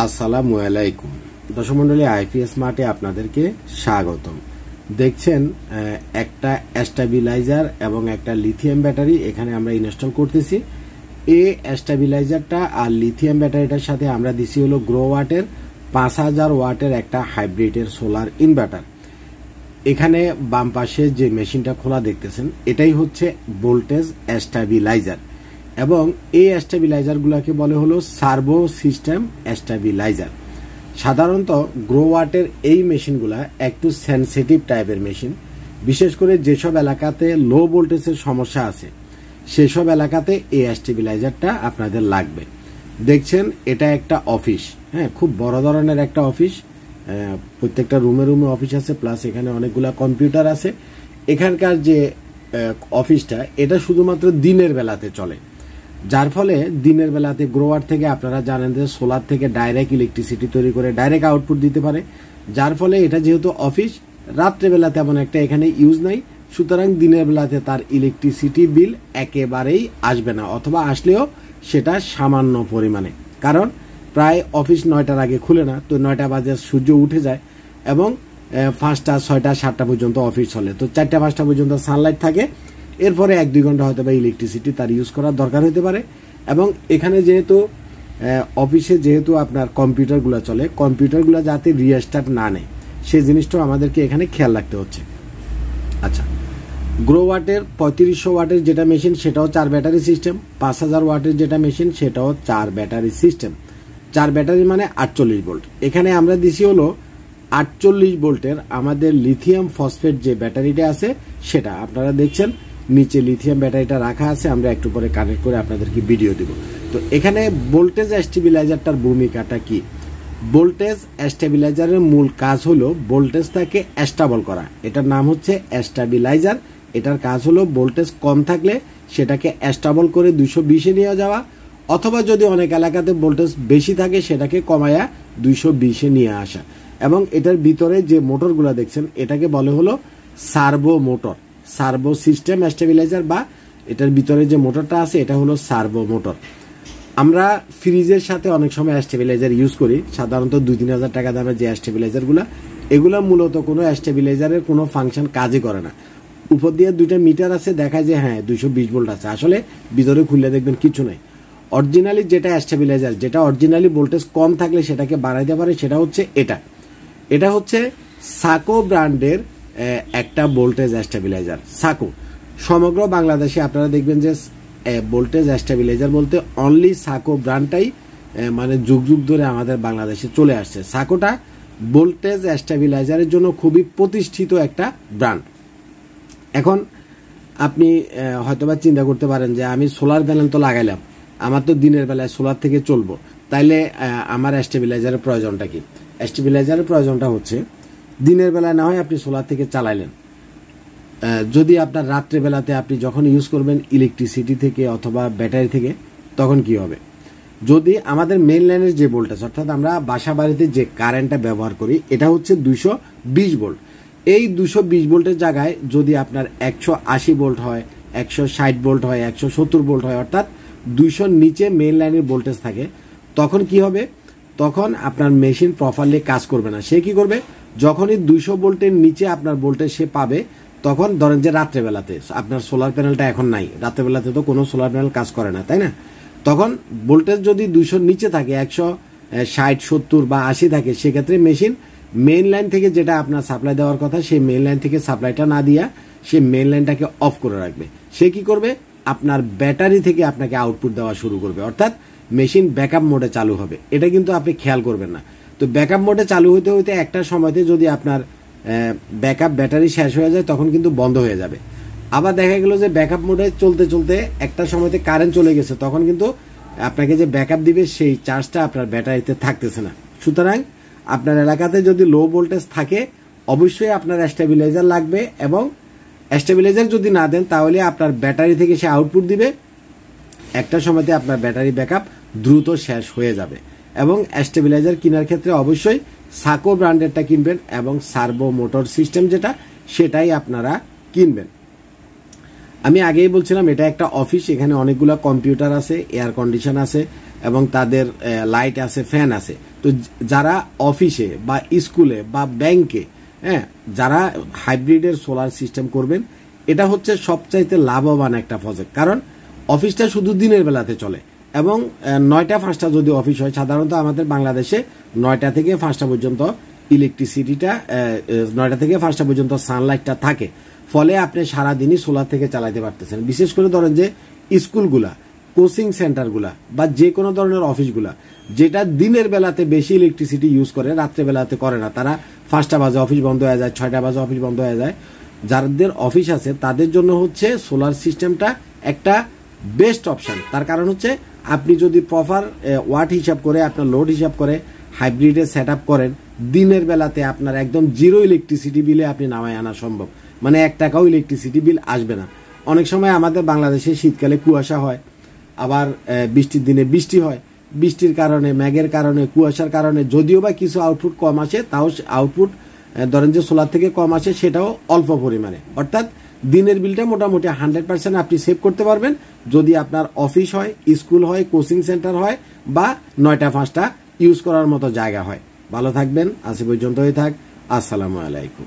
আসসালামু আলাইকুম দর্শক মণ্ডলী, আইপিএস স্মার্টে আপনাদেরকে স্বাগতম। দেখছেন একটা স্টেবিলাইজার এবং একটা লিথিয়াম ব্যাটারি এখানে আমরা ইনস্টল করতেছি। এই স্টেবিলাইজারটা আর লিথিয়াম ব্যাটারিটার সাথে আমরা দিছি হলো গ্রোওয়াটের 5000 ওয়াটের একটা হাইব্রিডের সোলার ইনভার্টার। এখানে বাম পাশে যে মেশিনটা খোলা দেখতেছেন এটাই হচ্ছে ভোল্টেজ স্টেবিলাইজার এবং এই স্টেবিলাইজারগুলোকে বলে হলো সার্ভো সিস্টেম স্টেবিলাইজার। সাধারণত গ্রোওয়াটের এই মেশিনগুলা একটু সেনসিটিভ টাইপের মেশিন, বিশেষ করে যেসব এলাকাতে লো ভোল্টেজের সমস্যা আছে সেসব এলাকাতে এই স্টেবিলাইজারটা আপনাদের লাগবে। দেখছেন এটা একটা অফিস, হ্যাঁ, খুব বড় ধরনের একটা অফিস। প্রত্যেকটা রুমে রুমে অফিস আছে, প্লাস এখানে অনেকগুলা কম্পিউটার আছে। এখানকার যে অফিসটা এটা শুধুমাত্র দিনের বেলাতে চলে, যার ফলে দিনের বেলাতে গ্রোয়ার থেকে আপনারা জানেন যে সোলার থেকে ডাইরেক্ট ইলেকট্রিসিটি তৈরি করে ডাইরেক্ট আউটপুট দিতে পারে। যার ফলে এটা যেহেতু অফিস, রাত্রেবেলা তেমন একটা এখানে ইউজ নাই, সুতরাং দিনের বেলাতে তার ইলেকট্রিসিটি বিল একেবারেই আসবে না, অথবা আসলেও সেটা সামান্য পরিমাণে। কারণ প্রায় অফিস 9টার আগে খুলে না, তো 9টা বাজে সূর্য উঠে যায় এবং 5টা 6টা 7টা পর্যন্ত অফিস চলে, তো 4টা 5টা পর্যন্ত সানলাইট থাকে। এরপরে 1-2 ঘন্টা হয়তো বা ইলেকট্রিসিটি তার ইউজ করার দরকার হতে পারে। এবং এখানে যেহেতু অফিসে যেহেতু আপনার কম্পিউটারগুলো চলে, কম্পিউটারগুলো যাতে রিস্টার্ট না নেয় সেই জিনিসটাও আমাদেরকে এখানে খেয়াল রাখতে হচ্ছে। আচ্ছা, গ্রোওয়াটের 3500 ওয়াটের যেটা মেশিন সেটাও 4 ব্যাটারি সিস্টেম, 5000 ওয়াটের যেটা মেশিন সেটাও 4 ব্যাটারি সিস্টেম। 4 ব্যাটারি মানে 48 ভোল্ট। এখানে আমরা দিছি হলো 48 ভোল্টের আমাদের লিথিয়াম ফসফেট যে ব্যাটারিটা আছে সেটা। আপনারা দেখছেন নিচে লিথিয়াম ব্যাটারিটা রাখা আছে, আমরা একটু পরে কানেক্ট করে আপনাদেরকে ভিডিও দেব। তো এখানে ভোল্টেজ স্টেবিলাইজারটার ভূমিকাটা কি? ভোল্টেজ স্টেবিলাইজারের মূল কাজ হলো ভোল্টেজটাকে স্টেবল করা, এটার নাম হচ্ছে স্টেবিলাইজার। এটার কাজ হলো ভোল্টেজ কম থাকলে সেটাকে স্টেবল করে 220-এ নিয়ে যাওয়া, অথবা যদি অনেক এলাকাতে ভোল্টেজ বেশি থাকে সেটাকে কমায়া 220-এ নিয়ে আসা। এবং এটার ভিতরে যে মোটরগুলো দেখছেন এটাকে বলে হলো servo motor, servo system stabiliser, বা এটার ভিতরে যে মোটরটা আছে এটা হলো সার্ভো মোটর। আমরা ফ্রিজের সাথে অনেক সময় স্টেবিলাইজার ইউজ করি, সাধারণত 2-3 হাজার টাকা দামের যে স্টেবিলাইজারগুলো, এগুলো মূলত কোনো স্টেবিলাইজারের কোনো ফাংশন কাজই করে না। উপর দিয়ে 2টা মিটার আছে, দেখায় যে হ্যাঁ 220 ভোল্ট আছে, আসলে ভিতরে খুললে দেখবেন কিছু নাই। অরিজিনালি যেটা স্টেবিলাইজার, যেটা অরিজিনালি ভোল্টেজ কম থাকলে সেটাকে বাড়াইতে পারে, সেটা হচ্ছে এটা হচ্ছে সাকো ব্র্যান্ডের একটা ভোল্টেজ স্টেবিলাইজার। সাকো সমগ্র বাংলাদেশে আপনারা দেখবেন যে ভোল্টেজ স্টেবিলাইজার বলতে অনলি সাকো ব্র্যান্ডটাই মানে যুগ যুগ ধরে আমাদের বাংলাদেশে চলে আসছে। সাকোটা ভোল্টেজ স্টেবিলাইজারের জন্য খুবই প্রতিষ্ঠিত একটা ব্র্যান্ড। এখন আপনি হয়তোবা চিন্তা করতে পারেন যে আমি সোলার প্যানেল তো লাগাইলাম, আমার তো দিনের বেলায় সোলার থেকে চলবো, তাইলে আমার স্টেবিলাইজারের প্রয়োজনটা কি? স্টেবিলাইজারের প্রয়োজনটা হচ্ছে দিনের বেলায় না হয় আপনি সোলার থেকে চালাইলেন, যদি আপনার রাত্রেবেলাতে আপনি যখন ইউজ করবেন ইলেকট্রিসিটি থেকে অথবা ব্যাটারি থেকে, তখন কি হবে? যদি আমাদের মেইন লাইনের যে ভোল্টেজ, অর্থাৎ আমরা বাসা বাড়িতে যে কারেন্টটা ব্যবহার করি এটা হচ্ছে 220 ভোল্ট। এই 220 ভোল্টের জায়গায় যদি আপনার 180 ভোল্ট হয়, 160 ভোল্ট হয়, 170 ভোল্ট হয়, অর্থাৎ 200 নিচে মেইন লাইনের ভোল্টেজ থাকে, তখন কি হবে? তখন আপনার মেশিন প্রপারলি কাজ করবে না। সে কি করবে? যখনই 200 ভোল্টের নিচে আপনার ভোল্টেজ সে পাবে, তখন ধরেন যে রাত্রেবেলাতে আপনার সোলার প্যানেলটা এখন নাই, রাত্রেবেলাতে তো কোনো সোলার প্যানেল কাজ করে না, তাই না? তখন ভোল্টেজ যদি 200 নিচে থাকে, 160, 70 বা 80 থাকে, সেক্ষেত্রে মেশিন মেইন লাইন থেকে যেটা আপনার সাপ্লাই দেওয়ার কথা সেই মেইন লাইন থেকে সাপ্লাইটা না দিয়া সে মেইন লাইনটাকে অফ করে রাখবে। সে কি করবে? আপনার ব্যাটারি থেকে আপনাকে আউটপুট দেওয়া শুরু করবে, অর্থাৎ মেশিন ব্যাকআপ মোডে চালু হবে। এটা কিন্তু আপনি খেয়াল করবেন না। তো ব্যাকআপ মোডে চালু হইতে হইতে একটা সময়তে যদি আপনার ব্যাকআপ ব্যাটারি শেষ হয়ে যায় তখন কিন্তু বন্ধ হয়ে যাবে। আবার দেখা গেল যে ব্যাকআপ মোডে চলতে চলতে একটা সময়তে কারেন্ট চলে গেছে, তখন কিন্তু আপনাকে যে ব্যাকআপ দিবে সেই চার্জটা আপনার ব্যাটারিতে থাকতেছে না। সুতরাং আপনার এলাকাতে যদি লো ভোল্টেজ থাকে অবশ্যই আপনার স্টেবিলাইজার লাগবে, এবং স্টেবিলাইজার যদি না দেন তাহলে আপনার ব্যাটারি থেকে সে আউটপুট দিবে, একটা সময়তে আপনার ব্যাটারি ব্যাকআপ দ্রুত শেষ হয়ে যাবে। এবং স্টেবিলাইজার কেনার ক্ষেত্রে অবশ্যই সাকো ব্র্যান্ডেরটা কিনবেন এবং সার্ভো মোটর সিস্টেম যেটা সেটাই আপনারা কিনবেন। আমি আগেই বলছিলাম এটা একটা অফিস, এখানে অনেকগুলো কম্পিউটার আছে, এয়ার কন্ডিশন আছে এবং তাদের লাইট আছে, ফ্যান আছে। তো যারা অফিসে বা স্কুলে বা ব্যাংকে যারা হাইব্রিডের সোলার সিস্টেম করবেন, এটা হচ্ছে সবচাইতে লাভবান একটা প্রজেক্ট। কারণ অফিসটা শুধু দিনের বেলাতে চলে এবং 9টা 5টা যদি অফিস হয়, সাধারণত আমাদের বাংলাদেশে 9টা থেকে 5টা পর্যন্ত ইলেকট্রিসিটিটা 9টা থেকে 5টা পর্যন্ত সানলাইটটা থাকে। ফলে আপনি সারাদিনই সোলার থেকে চালাতে পারতেছেন। বিশেষ করে ধরেন যে স্কুলগুলা, কোচিং সেন্টারগুলা বা যে কোনো ধরনের অফিসগুলা যেটা দিনের বেলাতে বেশি ইলেকট্রিসিটি ইউজ করে, রাত্রে বেলাতে করে না, তারা 5টা বাজে অফিস বন্ধ হয়ে যায়, 6টা বাজে অফিস বন্ধ হয়ে যায়, যাদের অফিস আছে তাদের জন্য হচ্ছে সোলার সিস্টেমটা একটা বেস্ট অপশন। তার কারণ হচ্ছে আপনি যদি প্রপার ওয়াট হিসাব করে, আপনার লোড হিসাব করে হাইব্রিডে সেট আপ করেন, দিনের বেলাতে আপনার একদম জিরো ইলেকট্রিসিটি বিলে আপনি নামায় আনা সম্ভব। মানে 1 টাকাও ইলেকট্রিসিটি বিল আসবে না। অনেক সময় আমাদের বাংলাদেশে শীতকালে কুয়াশা হয়, আবার বৃষ্টির দিনে বৃষ্টি হয়। বৃষ্টির কারণে, মেঘের কারণে, কুয়াশার কারণে যদিও বা কিছু আউটপুট কম আসে, তাও আউটপুট ধরেন যে সোলার থেকে কম আসে, সেটাও অল্প পরিমাণে। অর্থাৎ দিনের বিলটা মোটামুটি 100% আপনি সেভ করতে পারবেন যদি আপনার অফিস হয়, স্কুল হয়, কোচিং সেন্টার হয় বা 9টা 5টা ইউজ করার মতো জায়গা হয়। ভালো থাকবেন, আজ পর্যন্তই থাক। আসসালামু আলাইকুম।